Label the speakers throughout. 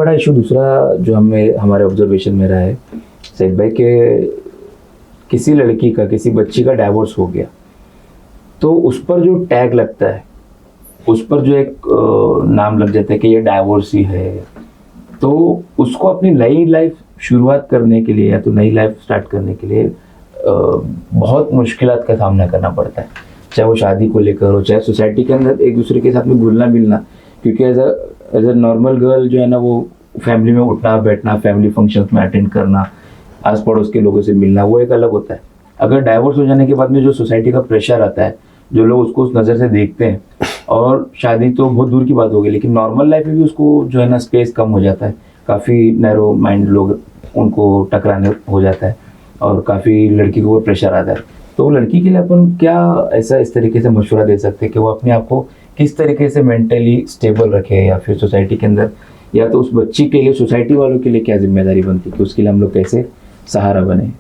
Speaker 1: बड़ा इशू दूसरा जो हमारे ऑब्जर्वेशन में रहा है सैयद भाई के, किसी लड़की का, किसी बच्ची का डाइवोर्स हो गया तो उस पर जो टैग लगता है, उस पर जो एक नाम लग जाता है कि ये डाइवोर्स ही है, तो उसको अपनी नई लाइफ शुरुआत करने के लिए या तो नई लाइफ स्टार्ट करने के लिए बहुत मुश्किलात का सामना करना पड़ता है, चाहे वो शादी को लेकर हो, चाहे सोसाइटी के अंदर एक दूसरे के साथ में घुलना मिलना। क्योंकि एज अ नॉर्मल गर्ल जो है ना, वो फैमिली में उठना बैठना, फैमिली फंक्शंस में अटेंड करना, आस पड़ोस के लोगों से मिलना, वो एक अलग होता है। अगर डाइवोर्स हो जाने के बाद में जो सोसाइटी का प्रेशर आता है, जो लोग उसको उस नज़र से देखते हैं, और शादी तो बहुत दूर की बात होगी, लेकिन नॉर्मल लाइफ में भी उसको जो है ना स्पेस कम हो जाता है, काफ़ी नैरो माइंड लोग उनको टकराने हो जाता है, और काफ़ी लड़की को वो प्रेशर आता है। तो वो लड़की के लिए अपन क्या ऐसा इस तरीके से मशवरा दे सकते हैं कि वो अपने आप को किस तरीके से मेंटली स्टेबल रखे, या फिर सोसाइटी के अंदर, या तो उस बच्ची के लिए सोसाइटी वालों के लिए क्या जिम्मेदारी बनती है कि उसके लिए हम लोग कैसे सहारा बने?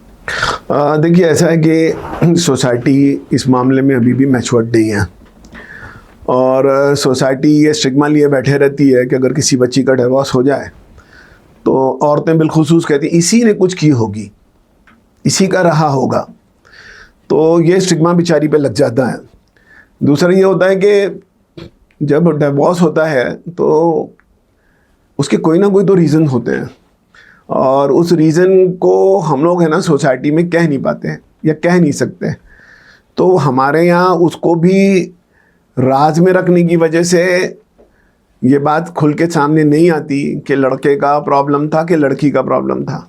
Speaker 2: देखिए, ऐसा है कि सोसाइटी इस मामले में अभी भी मैच्योर्ड नहीं है, और सोसाइटी ये स्टिग्मा लिए बैठे रहती है कि अगर किसी बच्ची का डिवोर्स हो जाए तो औरतें बिलखुसूस कहती हैं इसी ने कुछ की होगी, इसी का रहा होगा, तो ये स्टिग्मा बेचारी पे लग जाता है। दूसरा ये होता है कि जब डिवोर्स होता है तो उसके कोई ना कोई तो रीज़न होते हैं, और उस रीज़न को हम लोग है ना सोसाइटी में कह नहीं पाते हैं या कह नहीं सकते। तो हमारे यहाँ उसको भी राज में रखने की वजह से ये बात खुल के सामने नहीं आती कि लड़के का प्रॉब्लम था कि लड़की का प्रॉब्लम था।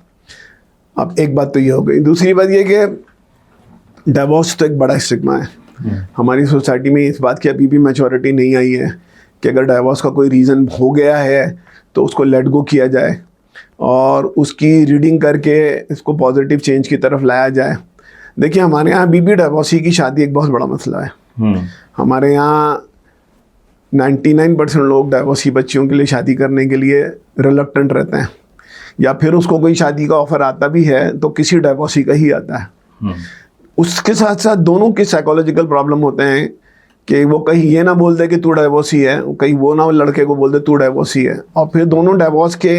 Speaker 2: अब एक बात तो ये हो गई। दूसरी बात ये कि डिवोर्स तो एक बड़ा स्टिग्मा है हमारी सोसाइटी में। इस बात की अभी भी मैच्योरिटी नहीं आई है कि अगर डिवोर्स का कोई रीज़न हो गया है तो उसको लेट गो किया जाए और उसकी रीडिंग करके इसको पॉजिटिव चेंज की तरफ लाया जाए। देखिए, हमारे यहाँ अभी भी डिवोर्सी की शादी एक बहुत बड़ा मसला है। हमारे यहाँ 99% लोग डिवोर्सी बच्चियों के लिए शादी करने के लिए रिलक्टेंट रहते हैं, या फिर उसको कोई शादी का ऑफर आता भी है तो किसी डिवोर्सी का ही आता है। उसके साथ साथ दोनों के साइकोलॉजिकल प्रॉब्लम होते हैं कि वो कहीं ये ना बोल दे कि तू डिवोर्सी है, कहीं वो ना लड़के को बोल दे तू डिवोर्सी है, और फिर दोनों डिवोर्स के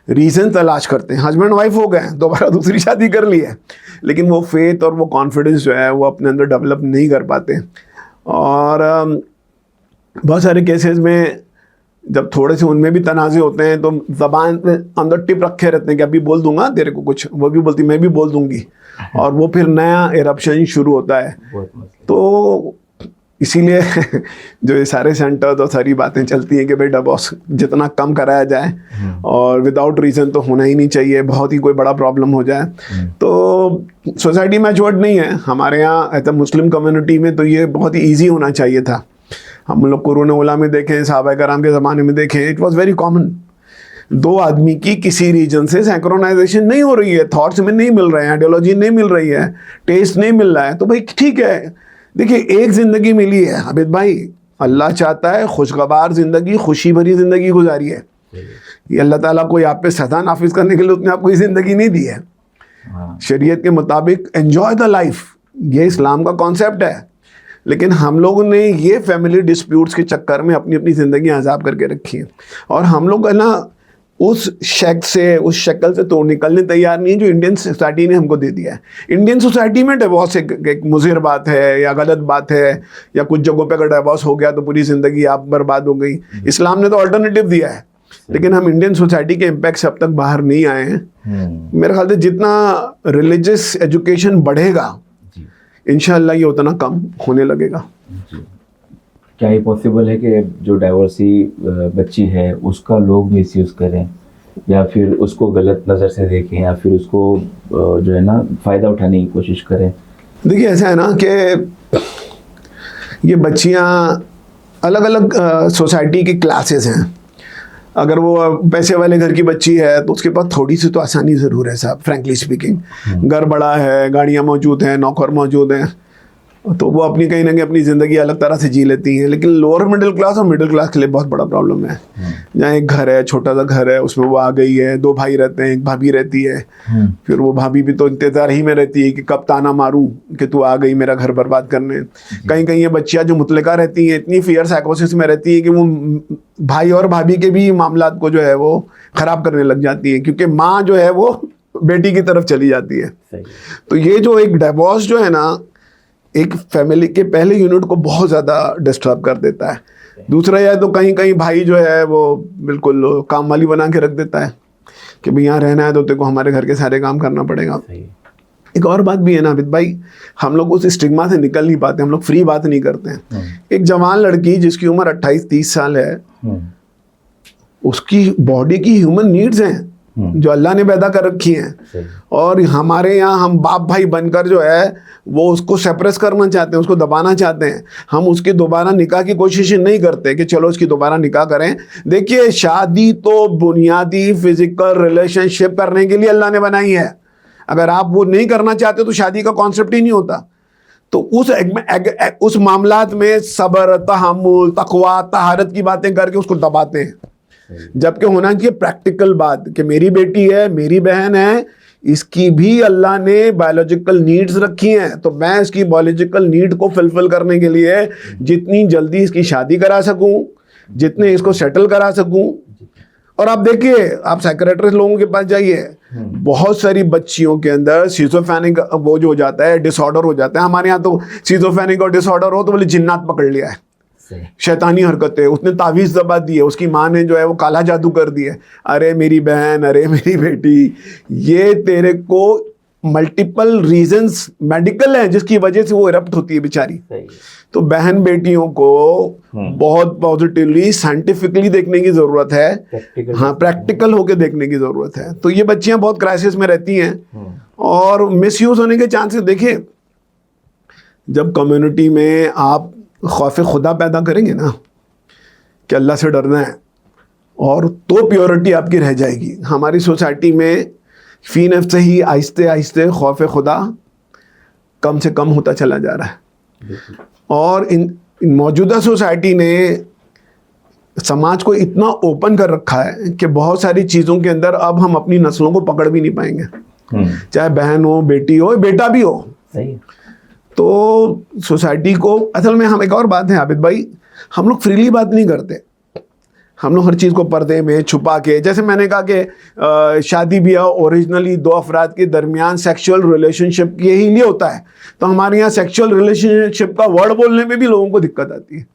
Speaker 2: रीज़न तलाश करते हैं। हस्बैंड वाइफ हो गए, दोबारा दूसरी शादी कर ली है, लेकिन वो फेथ और वो कॉन्फिडेंस जो है वो अपने अंदर डेवलप नहीं कर पाते। और बहुत सारे केसेस में जब थोड़े से उनमें भी तनाज़े होते हैं तो ज़बान पे अंदर टिप रखे रहते हैं कि अभी बोल दूंगा तेरे को कुछ, वो भी बोलती मैं भी बोल दूंगी, और वो फिर नया एरप्शन शुरू होता है। तो इसीलिए जो ये सारे सेंटर और सारी बातें चलती हैं कि भाई डिवोर्स जितना कम कराया जाए, और विदाउट रीज़न तो होना ही नहीं चाहिए, बहुत ही कोई बड़ा प्रॉब्लम हो जाए। तो सोसाइटी मैच्योर्ड नहीं है हमारे यहाँ। एज अ मुस्लिम कम्युनिटी में तो ये बहुत ही ईजी होना चाहिए था। हम लोग कुरान उला में देखें, सहाबा कराम के ज़माने में देखें, इट वाज वेरी कॉमन। दो आदमी की किसी रीजन से सिंक्रोनाइजेशन नहीं हो रही है, थॉट्स में नहीं मिल रहे हैं, आइडियोलॉजी नहीं मिल रही है, टेस्ट नहीं मिल रहा है, तो भाई ठीक है। देखिए, एक ज़िंदगी मिली है आबिद भाई, अल्लाह चाहता है खुशगवार ज़िंदगी, खुशी भरी ज़िंदगी गुजारिए। ये अल्लाह ताला कोई आप पे सज़ा नाफिज करने के लिए उसने आपको ये ज़िंदगी नहीं दी है। शरीयत के मुताबिक एंजॉय द लाइफ, ये इस्लाम का कॉन्सेप्ट है। लेकिन हम लोगों ने ये फैमिली डिस्प्यूट्स के चक्कर में अपनी अपनी ज़िंदगी आज़ाब करके रखी है, और हम लोग है ना उस शक्ल से तो निकलने तैयार नहीं है जो इंडियन सोसाइटी ने हमको दे दिया है। इंडियन सोसाइटी में डिवोर्स एक मुज़िर बात है या गलत बात है, या कुछ जगहों पे अगर डिवोर्स हो गया तो पूरी ज़िंदगी आप बर्बाद हो गई। इस्लाम ने तो अल्टरनेटिव दिया है, लेकिन हम इंडियन सोसाइटी के इम्पैक्ट से अब तक बाहर नहीं आए हैं। मेरे ख्याल से जितना रिलीजियस एजुकेशन बढ़ेगा इंशाअल्लाह ये उतना कम होने लगेगा।
Speaker 1: क्या ये पॉसिबल है कि जो डाइवोर्सी बच्ची है उसका लोग मिसयूज़ करें, या फिर उसको गलत नज़र से देखें, या फिर उसको जो है ना फ़ायदा उठाने की कोशिश करें?
Speaker 2: देखिए, ऐसा है ना कि ये बच्चियाँ अलग अलग सोसाइटी के क्लासेस हैं। अगर वो पैसे वाले घर की बच्ची है तो उसके पास थोड़ी सी तो आसानी ज़रूर है साहब, फ्रैंकली स्पीकिंग। घर बड़ा है, गाड़ियाँ मौजूद हैं, नौकर मौजूद हैं, तो वो अपनी कहीं ना कहीं अपनी ज़िंदगी अलग तरह से जी लेती हैं। लेकिन लोअर मिडिल क्लास और मिडिल क्लास के लिए बहुत बड़ा प्रॉब्लम है। जहाँ एक घर है, छोटा सा घर है, उसमें वो आ गई है, 2 भाई रहते हैं, एक भाभी रहती है। फिर वो भाभी भी तो इंतजार ही में रहती है कि कब ताना मारूं कि तू आ गई मेरा घर बर्बाद करने। कहीं कहीं ये बच्चियाँ जो मुतलका रहती हैं इतनी फियर साइकोसिस में रहती है कि वो भाई और भाभी के भी मामला को जो है वो ख़राब करने लग जाती है, क्योंकि माँ जो है वो बेटी की तरफ चली जाती है। तो ये जो एक डिवोर्स जो है ना, एक फैमिली के पहले यूनिट को बहुत ज़्यादा डिस्टर्ब कर देता है। दूसरा यह तो कहीं कहीं भाई जो है वो बिल्कुल काम वाली बना के रख देता है कि भाई यहाँ रहना है तो तेरे को हमारे घर के सारे काम करना पड़ेगा। एक और बात भी है ना आबिद भाई, हम लोग उस स्टिग्मा से निकल नहीं पाते, हम लोग फ्री बात नहीं करते हैं। एक जवान लड़की जिसकी उम्र 28-30 साल है, उसकी बॉडी की ह्यूमन नीड्स हैं जो अल्लाह ने पैदा कर रखी हैं, और हमारे यहाँ हम बाप भाई बनकर जो है वो उसको सेप्रेस करना चाहते हैं, उसको दबाना चाहते हैं। हम उसकी दोबारा निकाह की कोशिश नहीं करते कि चलो उसकी दोबारा निकाह करें। देखिए, शादी तो बुनियादी फिजिकल रिलेशनशिप करने के लिए अल्लाह ने बनाई है। अगर आप वो नहीं करना चाहते तो शादी का कॉन्सेप्ट ही नहीं होता। तो उस मामलात में सब्र, तहम्मुल, तकवा, तहारत की बातें करके उसको दबाते हैं, जबकि होना चाहिए प्रैक्टिकल बात कि मेरी बेटी है, मेरी बहन है, इसकी भी अल्लाह ने बायोलॉजिकल नीड्स रखी हैं, तो मैं इसकी बायोलॉजिकल नीड को फुलफिल करने के लिए जितनी जल्दी इसकी शादी करा सकूं, जितने इसको सेटल करा सकूं। और आप देखिए, आप साइकियाट्रिस्ट लोगों के पास जाइए, बहुत सारी बच्चियों के अंदर सिजोफ्रेनिक वो जो हो जाता है, डिसऑर्डर हो जाता है। हमारे यहाँ तो सिजोफ्रेनिक और डिसऑर्डर हो तो बोले जिन्नात पकड़ लिया है, शैतानी हरकतें, उसने तावीज़ दबा दी है, उसकी माँ ने जो है वो काला जादू कर दिया है। अरे मेरी बहन, अरे मेरी बेटी, ये तेरे को मल्टीपल रीजंस मेडिकल हैं जिसकी वजह से वो इरप्ट होती है बेचारी। तो बहन बेटियों को बहुत पॉजिटिवली साइंटिफिकली देखने की ज़रूरत है। हाँ, प्रैक्टिकल होके देखने की ज़रूरत है। तो ये बच्चियाँ बहुत क्राइसिस में रहती हैं और मिसयूज़ होने के चांसेस। देखिए, जब कम्युनिटी में आप खौफ खुदा पैदा करेंगे ना कि अल्लाह से डरना है, और तो प्योरिटी आपकी रह जाएगी। हमारी सोसाइटी में फी नफ्स से ही आहिस्ते आहिस्ते खौफ खुदा कम से कम होता चला जा रहा है। और इन मौजूदा सोसाइटी ने समाज को इतना ओपन कर रखा है कि बहुत सारी चीज़ों के अंदर अब हम अपनी नस्लों को पकड़ भी नहीं पाएंगे, चाहे बहन हो, बेटी हो, बेटा भी हो। सही। तो सोसाइटी को असल में, हम एक और बात है आबिद भाई, हम लोग फ्रीली बात नहीं करते। हम लोग हर चीज़ को पर्दे में छुपा के, जैसे मैंने कहा कि शादी ब्याह ओरिजिनली 2 अफराद के दरमियान सेक्सुअल रिलेशनशिप यही लिए होता है। तो हमारे यहाँ सेक्सुअल रिलेशनशिप का वर्ड बोलने में भी लोगों को दिक्कत आती है।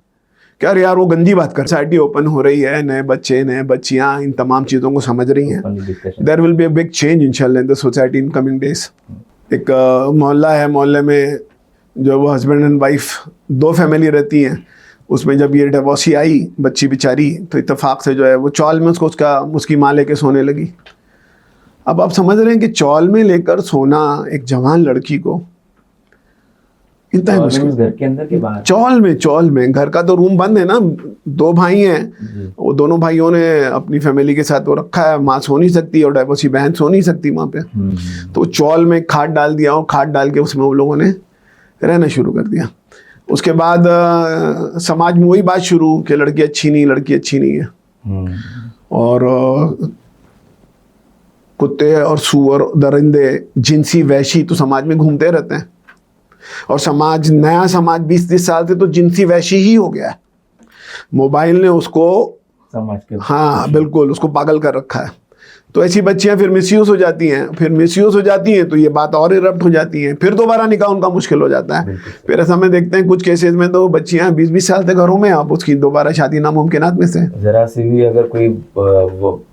Speaker 2: क्या यार वो गंदी बात कर। सोसाइटी ओपन हो रही है, नए बच्चे, नए बच्चियाँ इन तमाम चीज़ों को समझ रही हैं। There will be a big change इंशाल्लाह in the society in coming days. एक मोहल्ला है, मोहल्ले में जो वो हस्बैंड एंड वाइफ 2 फैमिली रहती हैं, उसमें जब ये डिवोर्सी आई बच्ची बेचारी, तो इत्तेफाक से जो है वो चौल में उसकी माँ लेके सोने लगी। अब आप समझ रहे हैं कि चौल में लेकर सोना एक जवान लड़की को इतना मुश्किल। घर के अंदर के बाहर? चौल में। घर का तो रूम बंद है ना, 2 भाई हैं, वो दोनों भाइयों ने अपनी फैमिली के साथ वो रखा है। माँ सो नहीं सकती और डिवोर्सी बहन सो नहीं सकती वहाँ पे। तो चौल में खाट डाल दिया, और खाट डाल के उसमें वो लोगों ने रहना शुरू कर दिया। उसके बाद समाज में वही बात शुरू कि लड़की अच्छी नहीं है। और कुत्ते और सूअर, दरिंदे, जिनसी वैशी तो समाज में घूमते रहते हैं। और नया समाज 20-30 साल से तो जिनसी वैशी ही हो गया है। मोबाइल ने उसको समाज के, हाँ बिल्कुल, उसको पागल कर रखा है। तो ऐसी बच्चियां फिर मिसयूज हो जाती हैं, तो ये बात और इरप्ट हो जाती है। फिर दोबारा निकाह उनका मुश्किल हो जाता है। फिर ऐसा में देखते हैं कुछ केसेस में तो बच्चियां 20-20 साल तक घरों में, आप उसकी दोबारा शादी नामुमकिनात में से। जरा सी भी अगर कोई वो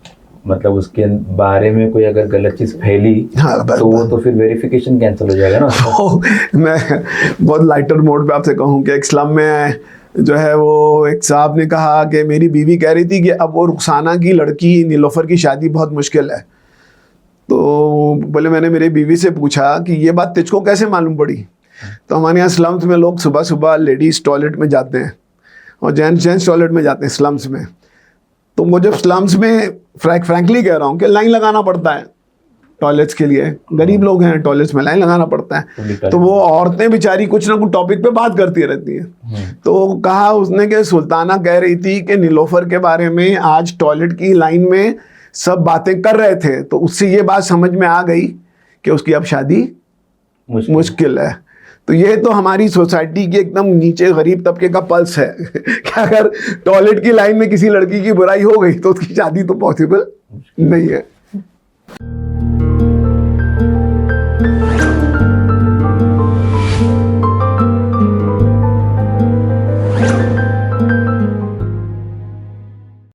Speaker 2: मतलब उसके बारे में कोई अगर गलत चीज फैली, हाँ, तो फिर वेरिफिकेशन कैंसिल हो जाएगा ना। मैं बहुत लाइटर मोड पे आपसे कहूँ कि इस्लाम में जो है वो एक साहब ने कहा कि मेरी बीवी कह रही थी कि अब वो रुखसाना की लड़की नीलोफर की शादी बहुत मुश्किल है। तो बोले, मैंने मेरी बीवी से पूछा कि ये बात तुझको कैसे मालूम पड़ी? तो हमारे यहाँ स्लम्स में लोग सुबह सुबह लेडीज़ टॉयलेट में जाते हैं और जेंट्स टॉयलेट में जाते हैं स्लम्स में। तो वो जब स्लम्स में फ्रैंकली कह रहा हूँ कि लाइन लगाना पड़ता है टॉयलेट्स के लिए, गरीब लोग हैं, टॉयलेट्स में लाइन लगाना पड़ता है। तो वो औरतें बेचारी कुछ ना कुछ टॉपिक पे बात करती रहती हैं। तो कहा उसने कि सुल्ताना कह रही थी कि नीलोफर के बारे में आज टॉयलेट की लाइन में सब बातें कर रहे थे, तो उससे ये बात समझ में आ गई कि उसकी अब शादी मुश्किल है। तो ये तो हमारी सोसाइटी की एकदम नीचे गरीब तबके का पल्स है कि अगर टॉयलेट की लाइन में किसी लड़की की बुराई हो गई तो उसकी शादी तो पॉसिबल नहीं है।